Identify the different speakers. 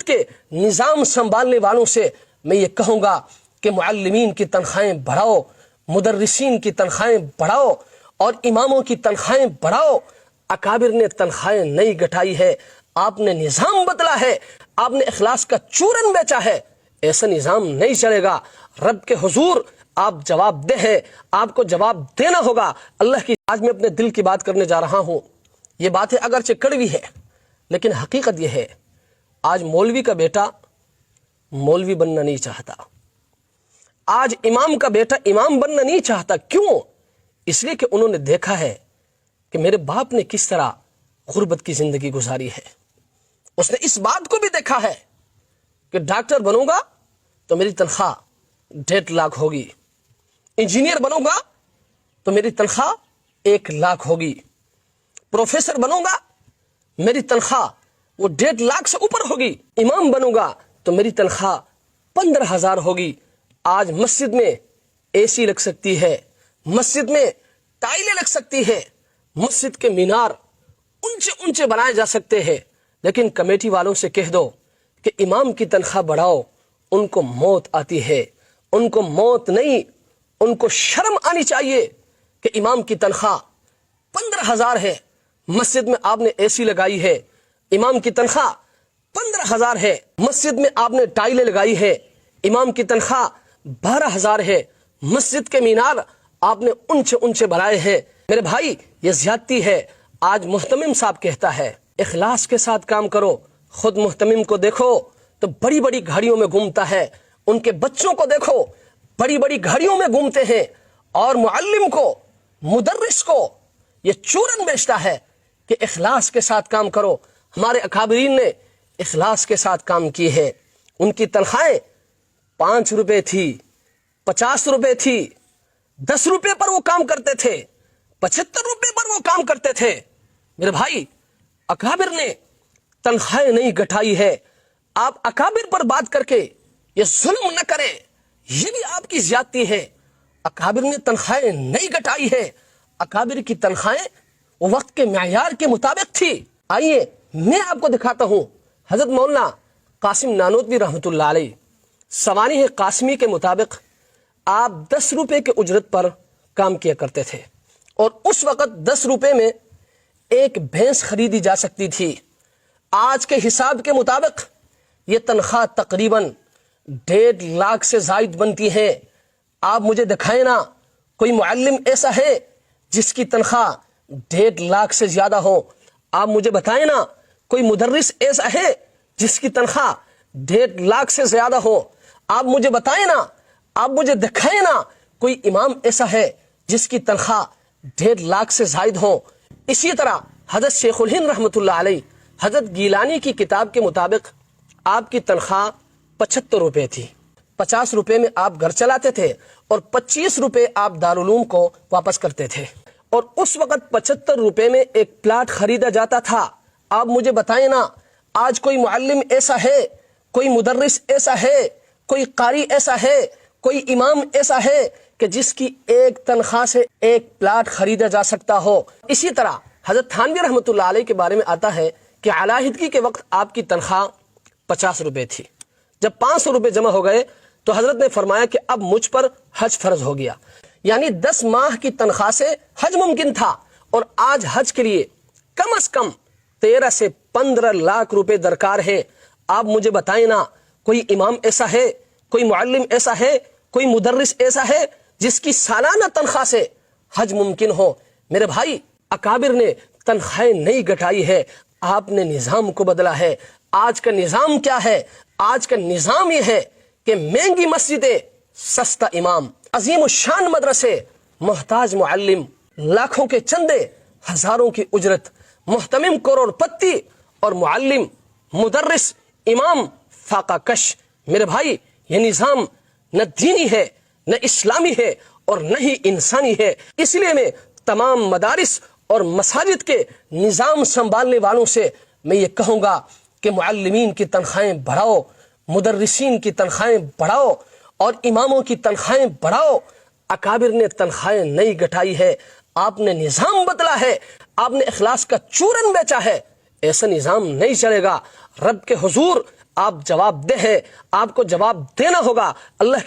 Speaker 1: کے نظام سنبھالنے والوں سے میں یہ کہوں گا کہ معلمین کی تنخواہیں بڑھاؤ، مدرسین کی تنخواہیں بڑھاؤ اور اماموں کی تنخواہیں بڑھاؤ۔ اکابر نے تنخواہیں نہیں گھٹائی ہے، آپ نے نظام بدلا ہے، آپ نے اخلاص کا چورن بیچا ہے۔ ایسا نظام نہیں چلے گا۔ رب کے حضور آپ جواب دہ ہیں، آپ کو جواب دینا ہوگا۔ اللہ کی آج میں اپنے دل کی بات کرنے جا رہا ہوں۔ یہ باتیں اگرچہ کڑوی ہے لیکن حقیقت یہ ہے، آج مولوی کا بیٹا مولوی بننا نہیں چاہتا، آج امام کا بیٹا امام بننا نہیں چاہتا۔ کیوں؟ اس لیے کہ انہوں نے دیکھا ہے کہ میرے باپ نے کس طرح غربت کی زندگی گزاری ہے۔ اس نے اس بات کو بھی دیکھا ہے کہ ڈاکٹر بنوں گا تو میری تنخواہ 1.5 لاکھ ہوگی، انجینئر بنوں گا تو میری تنخواہ 1 لاکھ ہوگی، پروفیسر بنوں گا میری تنخواہ وہ 1.5 لاکھ سے اوپر ہوگی، امام بنوں گا تو میری تنخواہ 15,000 ہوگی۔ آج مسجد میں اے سی لگ سکتی ہے، مسجد میں ٹائلیں لگ سکتی ہے، مسجد کے مینار اونچے اونچے بنائے جا سکتے ہیں، لیکن کمیٹی والوں سے کہہ دو کہ امام کی تنخواہ بڑھاؤ، ان کو موت آتی ہے۔ ان کو موت نہیں، ان کو شرم آنی چاہیے کہ امام کی تنخواہ 15,000 ہے، مسجد میں آپ نے اے سی لگائی ہے، امام کی تنخواہ 15,000 ہے، مسجد میں آپ نے ٹائلیں لگائی ہے، امام کی تنخواہ 12,000 ہے، مسجد کے مینار آپ نے اونچے اونچے بنائے ہیں۔ میرے بھائی یہ زیادتی ہے۔ آج محتمم صاحب کہتا ہے اخلاص کے ساتھ کام کرو۔ خود محتمم کو دیکھو تو بڑی بڑی گاڑیوں میں گھومتا ہے، ان کے بچوں کو دیکھو بڑی بڑی گاڑیوں میں گھومتے ہیں، اور معلم کو، مدرس کو یہ چورن بیچتا ہے کہ اخلاص کے ساتھ کام کرو۔ ہمارے اکابرین نے اخلاص کے ساتھ کام کی ہے۔ ان کی تنخواہیں 5 روپے تھی، 50 روپے تھی، 10 روپے پر وہ کام کرتے تھے، 75 روپے پر وہ کام کرتے تھے۔ میرے بھائی اکابر نے تنخواہیں نہیں گھٹائی ہے۔ آپ اکابر پر بات کر کے یہ ظلم نہ کریں، یہ بھی آپ کی زیادتی ہے۔ اکابر نے تنخواہیں نہیں گھٹائی ہے، اکابر کی تنخواہیں وقت کے معیار کے مطابق تھی۔ آئیے میں آپ کو دکھاتا ہوں۔ حضرت مولانا قاسم نانوتوی رحمۃ اللہ علیہ سوانح قاسمی کے مطابق آپ 10 روپے کے اجرت پر کام کیا کرتے تھے، اور اس وقت 10 روپے میں ایک بھینس خریدی جا سکتی تھی۔ آج کے حساب کے مطابق یہ تنخواہ تقریباً 1.5 لاکھ سے زائد بنتی ہے۔ آپ مجھے دکھائیں نا کوئی معلم ایسا ہے جس کی تنخواہ 1.5 لاکھ سے زیادہ ہو۔ آپ مجھے بتائیں نا کوئی مدرس ایسا ہے جس کی تنخواہ 1.5 لاکھ سے زیادہ ہو۔ آپ مجھے بتائیں نا، آپ مجھے دکھائیں نا کوئی امام ایسا ہے جس کی تنخواہ 1.5 لاکھ سے زائد ہو۔ اسی طرح حضرت شیخ الہند رحمۃ اللہ علیہ حضرت گیلانی کی کتاب کے مطابق آپ کی تنخواہ 75 روپے تھی۔ 50 روپے میں آپ گھر چلاتے تھے اور 25 روپے آپ دارالعلوم کو واپس کرتے تھے، اور اس وقت 75 روپے میں ایک پلاٹ خریدا جاتا تھا۔ آپ مجھے بتائیں نا آج کوئی معلم ایسا ہے، کوئی مدرس ایسا ہے، کوئی قاری ایسا ہے، کوئی امام ایسا ہے کہ جس کی ایک تنخواہ سے ایک پلاٹ خریدا جا سکتا ہو؟ اسی طرح حضرت تھانوی رحمۃ اللہ علیہ کے بارے میں آتا ہے کہ علیحدگی کے وقت آپ کی تنخواہ 50 روپے تھی۔ جب 500 روپے جمع ہو گئے تو حضرت نے فرمایا کہ اب مجھ پر حج فرض ہو گیا، یعنی 10 ماہ کی تنخواہ سے حج ممکن تھا، اور آج حج کے لیے کم از کم 13 سے 15 لاکھ روپے درکار ہے۔ آپ مجھے بتائیں نا کوئی امام ایسا ہے، کوئی معلم ایسا ہے، کوئی مدرس ایسا ہے جس کی سالانہ تنخواہ سے حج ممکن ہو؟ میرے بھائی اکابر نے تنخواہیں نہیں گھٹائی ہے، آپ نے نظام کو بدلا ہے۔ آج کا نظام کیا ہے؟ آج کا نظام یہ ہے کہ مہنگی مسجدیں، سستا امام، عظیم الشان مدرسے، محتاج معلم، لاکھوں کے چندے، ہزاروں کی اجرت، محتمم کروڑ پتی، اور معلم، مدرس، امام فاقہ کش۔ میرے بھائی یہ نظام نہ دینی ہے، نہ اسلامی ہے، اور نہ ہی انسانی ہے۔ اس لیے میں تمام مدارس اور مساجد کے نظام سنبھالنے والوں سے میں یہ کہوں گا کہ معلمین کی تنخواہیں بڑھاؤ، مدرسین کی تنخواہیں بڑھاؤ، اور اماموں کی تنخواہیں بڑھاؤ۔ اکابر نے تنخواہیں نہیں گھٹائی ہے، آپ نے نظام بدلا ہے، آپ نے اخلاص کا چورن بیچا ہے۔ ایسا نظام نہیں چلے گا۔ رب کے حضور آپ جواب دہ ہیں، آپ کو جواب دینا ہوگا۔ اللہ کی